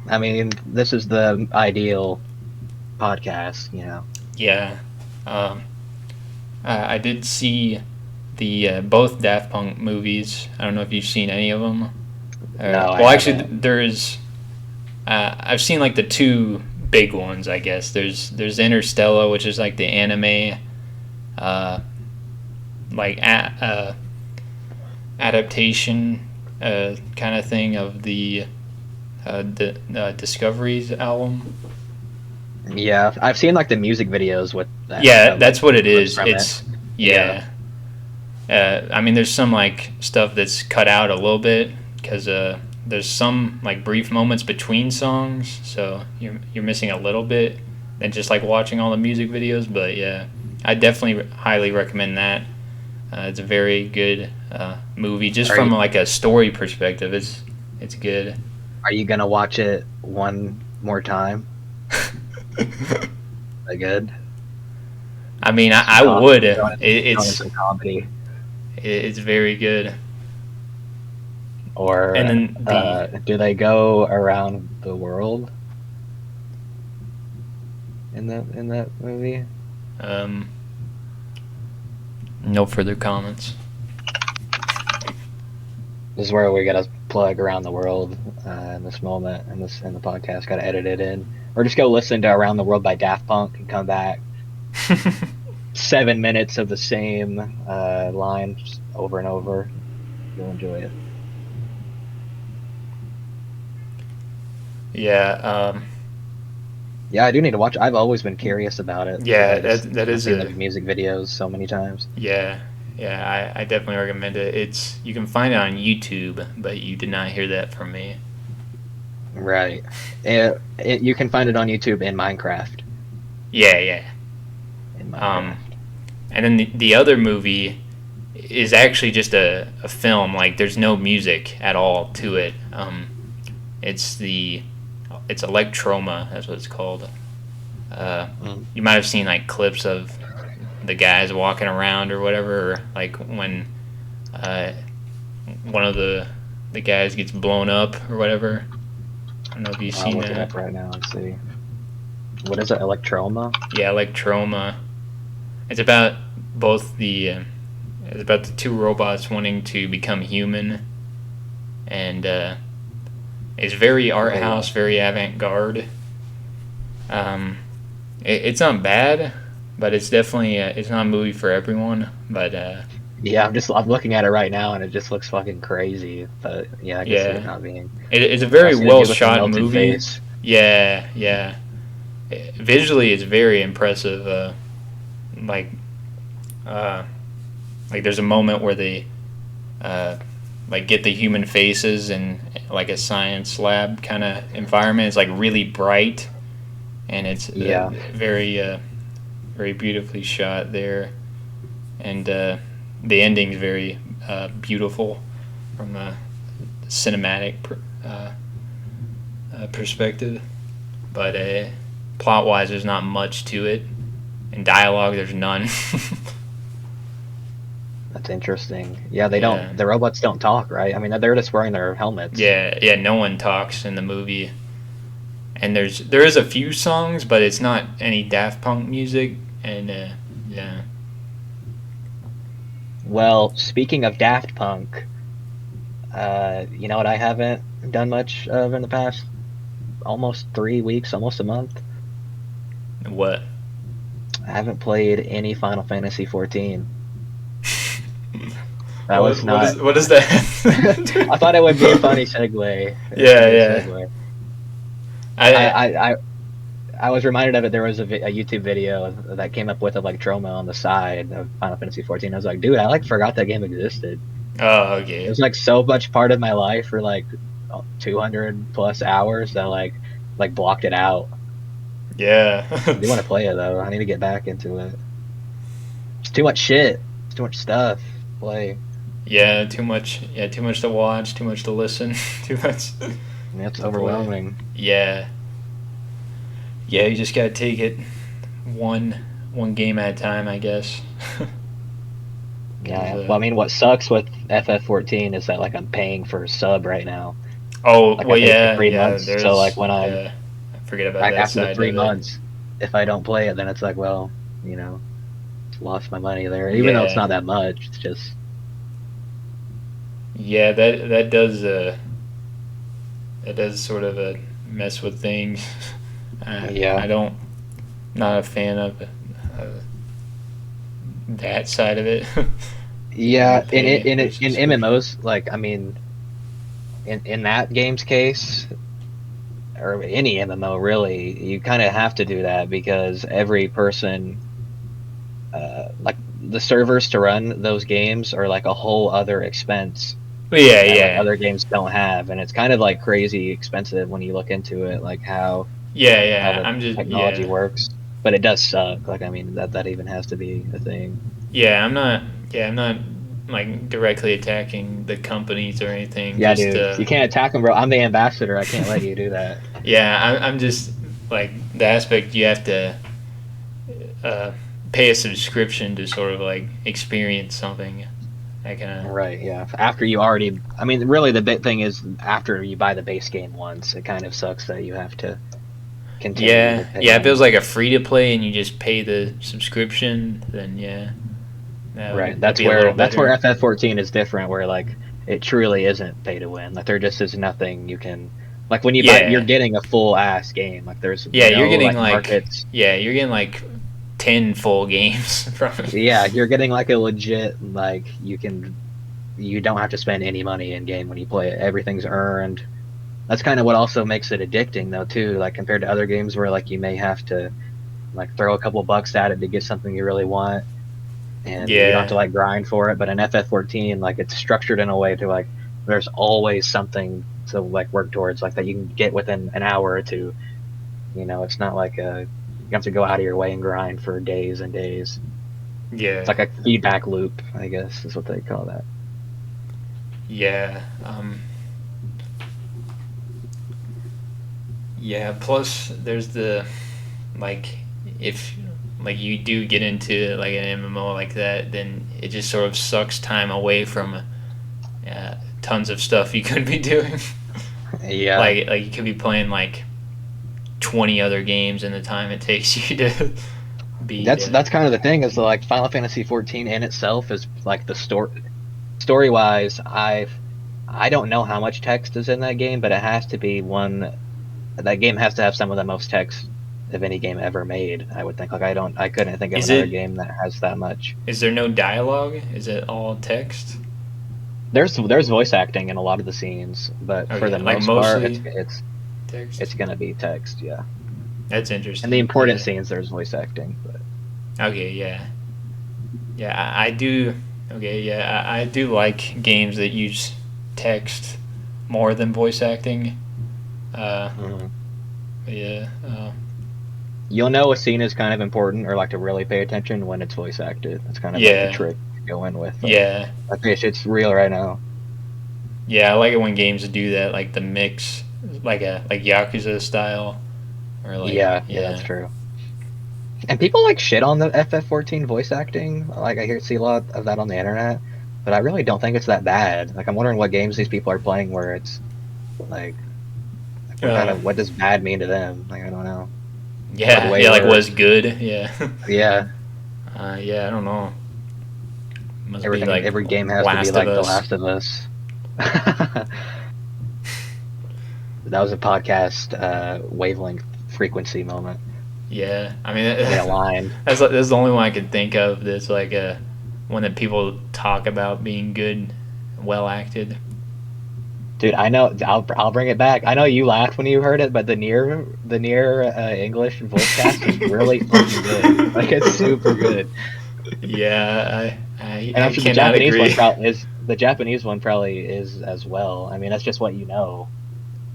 I mean, this is the ideal podcast. yeah. Um, I did see the both Daft Punk movies. I don't know if you've seen any of them. No, I Well, actually, haven't. there's I've seen like the two big ones. I guess there's Interstellar, which is like the anime, uh, like adaptation kind of thing of the Discoveries album. Yeah, I've seen like the music videos with that, Yeah, like that's what it clips is. from it. It's Yeah. yeah. I mean, there's some like stuff that's cut out a little bit because there's some like brief moments between songs, so you're missing a little bit than just like watching all the music videos. But yeah, I definitely highly recommend that. It's a very good movie, just Are from you like a story perspective. It's good. are you gonna watch it one more time? really good. I mean, Some I com- would. throwing in some comedy, It's very good. And or then do they go around the world in that movie? um, no further comments. This is where we gotta plug around the world in this moment in the podcast. Gotta edit it in, or just go listen to "Around the World" by Daft Punk and come back. 7 minutes of the same line just over and over. You'll enjoy it. Yeah. Yeah, I do need to watch. I've always been curious about it because Yeah. That I've is seen a the music videos so many times. yeah. Yeah, I definitely recommend it. You can find it on YouTube, but you did not hear that from me. Right. You can find it on YouTube in Minecraft. Yeah. In Minecraft. And then the other movie is actually just a film. Like, there's no music at all to it. It's Electroma. That's what it's called. You might have seen like clips of the guys walking around or whatever, or like when one of the guys gets blown up or whatever. I don't know if you've I'll seen look it that. up right now and see. What is it? Electroma? Yeah, Electroma. It's about it's about the two robots wanting to become human, and it's very art house, very avant-garde. It's not bad, but it's definitely it's not a movie for everyone. But Yeah, I'm looking at it right now and it just looks fucking crazy. But yeah, I can see it not being. it's a very Especially well with the shot melted movie. face. Yeah. Visually, it's very impressive. Like, like there's a moment where they like get the human faces in like a science lab kind of environment. It's like really bright, and it's very very beautifully shot there, and the ending's very beautiful from a cinematic perspective. But plot wise, there's not much to it. In dialogue, there's none. That's interesting. Yeah, they don't. The robots don't talk, right? I mean, they're just wearing their helmets. Yeah. No one talks in the movie, and there is a few songs, but it's not any Daft Punk music. And yeah. Well, speaking of Daft Punk, you know what I haven't done much of in the past almost 3 weeks, almost a month? What? I haven't played any Final Fantasy 14. That what, was not. What is that? I thought it would be a funny segue. Yeah. Segue. I was reminded of it. There was a YouTube video that came up with Electroma on the side of Final Fantasy 14. I was like, dude, I forgot that game existed. Oh, okay. It was like so much part of my life for like 200 plus hours that I like blocked it out. Yeah. I do want to play it though. I need to get back into it. It's too much shit. It's too much stuff to play. Yeah, too much to watch, too much to listen, too much. It's overwhelming. Yeah, you just gotta take it one game at a time, I guess. Yeah. Well, I mean, what sucks with FF14 is that I'm paying for a sub right now. Oh, well, yeah, 3 months. So when I forget about that after side the 3 of months, if I don't play it, then it's like, well, lost my money there. Even though it's not that much, it's just. Yeah, that does sort of mess with things. Not a fan of that side of it. Yeah, in MMOs, I mean, in that game's case, or any MMO really, you kind of have to do that because every person, the servers to run those games are a whole other expense. Yeah. Other games don't have, and it's kind of crazy expensive when you look into it, how the technology works. But it does suck. I mean, that even has to be a thing. Yeah, I'm not directly attacking the companies or anything. Yeah, dude, you can't attack them, bro. I'm the ambassador. I can't let you do that. Yeah, I'm just the aspect you have to pay a subscription to sort of like experience something. That kind of Right, yeah. After you already, I mean, really the big thing is after you buy the base game once, it kind of sucks that you have to continue to yeah, pay yeah. If it was money. like a free to play and you just pay the subscription, then yeah, Right. that'd be a little That's where better. FF14 is different, where like it truly isn't pay to win. Like there just is nothing you can like when you buy, you're Yeah, getting a full ass game. Like there's yeah. You're no getting like like markets. you're getting like 10 full games from it. Yeah, you're getting like a legit like you don't have to spend any money in game when you play it. Everything's earned. That's kind of what also makes it addicting though too, like compared to other games where like you may have to like throw a couple bucks at it to get something you really want and you don't have to Yeah, like grind for it. But in FF14, like it's structured in a way to like there's always something to like work towards, like that you can get within an hour or two. You know, it's not like you have to go out of your way and grind for days and days. It's yeah, like a feedback loop, I guess, is what they call that. yeah. Yeah. Plus, there's the like if like you do get into like an MMO like that, then it just sort of sucks time away from tons of stuff you could be doing. Yeah, Like you could be playing like 20 other games in the time it takes you to beat. that's kind of the thing is like Final Fantasy 14 in itself is like the story wise. I don't know how much text is in that game, but it has to be one. That game has to have some of the most text of any game ever made. I would think. Like I couldn't think of Is another it? game that has that much. Is there no dialogue? Is it all text? There's voice acting in a lot of the scenes, but for Okay, the like most part, mostly text. it's gonna be text. Yeah, That's and the interesting. important Yeah. scenes there's voice acting, but Okay. Yeah. Yeah. I do. Okay. Yeah. I do like games that use text more than voice acting. Uh. mhm. Yeah. You'll know a scene is kind of important or like to really pay attention when it's voice acted. That's kind of like the Yeah. trick to go in with. Like, Yeah. okay, shit's real right now. Yeah. I like it when games do that, like the mix, like Yakuza style, or like Yeah, yeah, that's yeah. true. And people like shit on the FF14 voice acting. Like I see a lot of that on the internet, but I really don't think it's that bad. Like I'm wondering what games these people are playing where it's like Uh, what does bad mean to them? Like I don't know. I've heard yeah. way Yeah. Like was worse. good. Yeah. Yeah, Yeah. I don't know. Must be like every game has to be Last of like The Us. Last of Us. That was a podcast wavelength frequency moment. Yeah, I mean They aligned. that's the only one I could think of that's like a one that people talk about being good, well acted. Dude, I know. I'll bring it back. I know you laughed when you heard it, but the near English voice cast is really fucking good. Like it's super good. Yeah, And I'm I sure cannot agree. the Japanese one probably is as well. I mean, that's just what you know.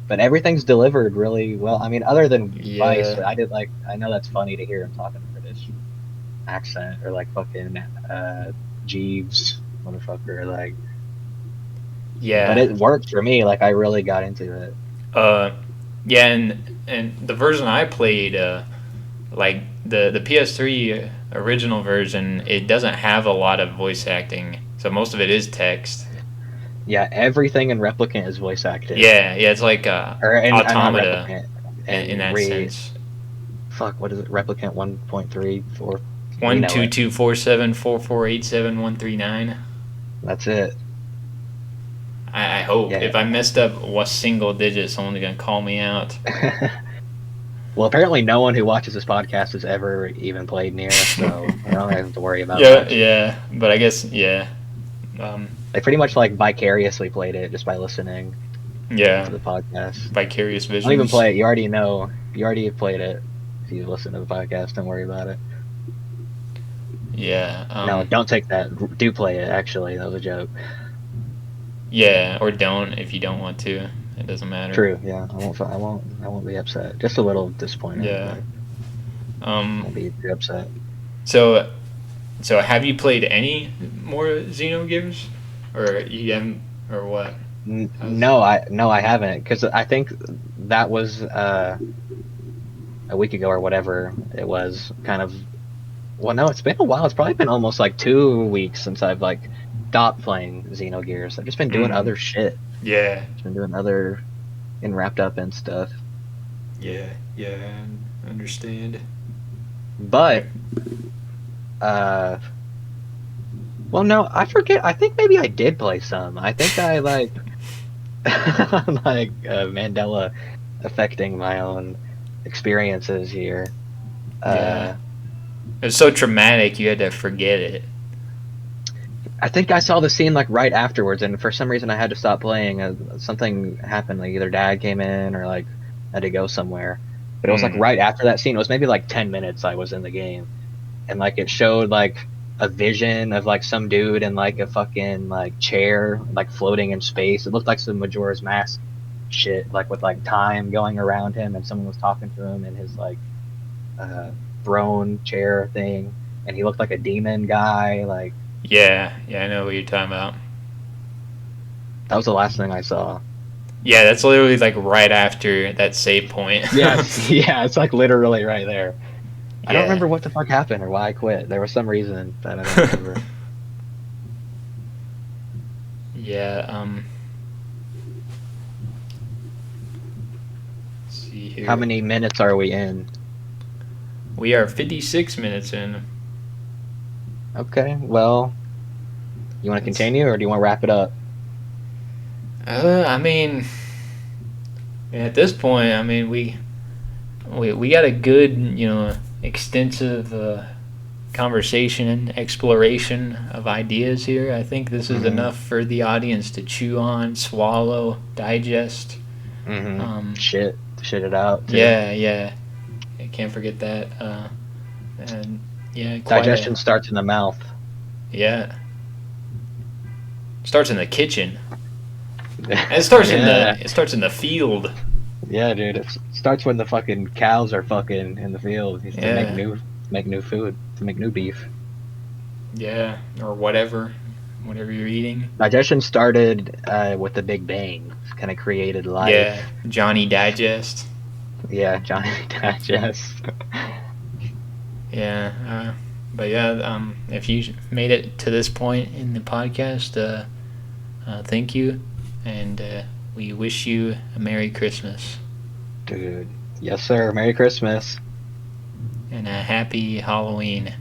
But everything's delivered really well. I mean, other than Vice, Yeah, I know that's funny to hear him talking British accent or like fucking Jeeves, motherfucker. Like, but yeah, it worked for me. Like, I really got into it. uh, yeah, and the version I played, like the PS3 original version, it doesn't have a lot of voice acting, so most of it is text. Yeah, everything in Replicant is voice acted. Yeah, yeah, it's like Or and not automata Replicant in and that sense. fuck, what is it? Replicant 1.34. You One know two it. two four seven 4487139. That's it. I hope Yeah. if I messed up a single digit, someone's gonna call me out. Well, apparently no one who watches this podcast has ever even played near, so I don't have to worry about Yeah, much. yeah, but I guess yeah, um, They pretty much like vicariously played it just by listening yeah, to the podcast. vicarious Don't even visions. play it. You already know. You already played it. If you listen to the podcast, don't worry about it. Yeah, No, don't take that. Do play it. Actually, that was a joke. yeah, or don't if you don't want to. It doesn't matter. True. Yeah, I won't be upset. Just a little disappointed, Yeah. but Um. won't be too upset. So, so have you played any more Xeno games, or you haven't, or what? How's- No, I haven't, because I think that was a week ago or whatever it was. Kind of Well, no, it's been a while. It's probably been almost like 2 weeks since I've like stopped playing Xenogears. I've just been doing other shit. Yeah. Just been doing other and wrapped up in stuff. Yeah. Yeah. I understand. But uh, well, no, I forget. I think maybe I did play some. I think I like like Mandela affecting my own experiences here. Yeah. It's so traumatic you had to forget it. I think I saw the scene like right afterwards, and for some reason I had to stop playing. Something happened, like either Dad came in or like I had to go somewhere. But it was like right after that scene. It was maybe like 10 minutes I was in the game, and like it showed like a vision of like some dude in like a fucking like chair, like floating in space. It looked like some Majora's Mask shit, like with like time going around him, and someone was talking to him in his like uh, throne chair thing, and he looked like a demon guy. Like Yeah. Yeah, I know what you're talking about. that was the last thing I saw. Yeah, that's literally like right after that save point. Yes, yeah, it's like literally right there. I don't Yeah. remember what the fuck happened or why I quit. There was some reason that I don't remember. Yeah. Let's see here. How many minutes are we in? We are 56 minutes in. Okay, well, you want to continue or do you want to wrap it up? I mean, at this point, I mean, we got a good, extensive conversation and exploration of ideas here. I think this is enough for the audience to chew on, swallow, digest. Shit it out. Too. Yeah. I can't forget that. And yeah, Digestion starts in the mouth. Yeah. Starts in the kitchen. It starts in the field. Yeah, dude. It starts when the fucking cows are fucking in the field to make new food, to make new beef. Yeah, or whatever you're eating. Digestion started with the Big Bang. Kind of created life. Yeah, Johnny Digest. Yeah, Johnny Digest. Yeah, but yeah, if you made it to this point in the podcast, thank you, and we wish you a Merry Christmas. Dude. Yes, sir. Merry Christmas. And a Happy Halloween.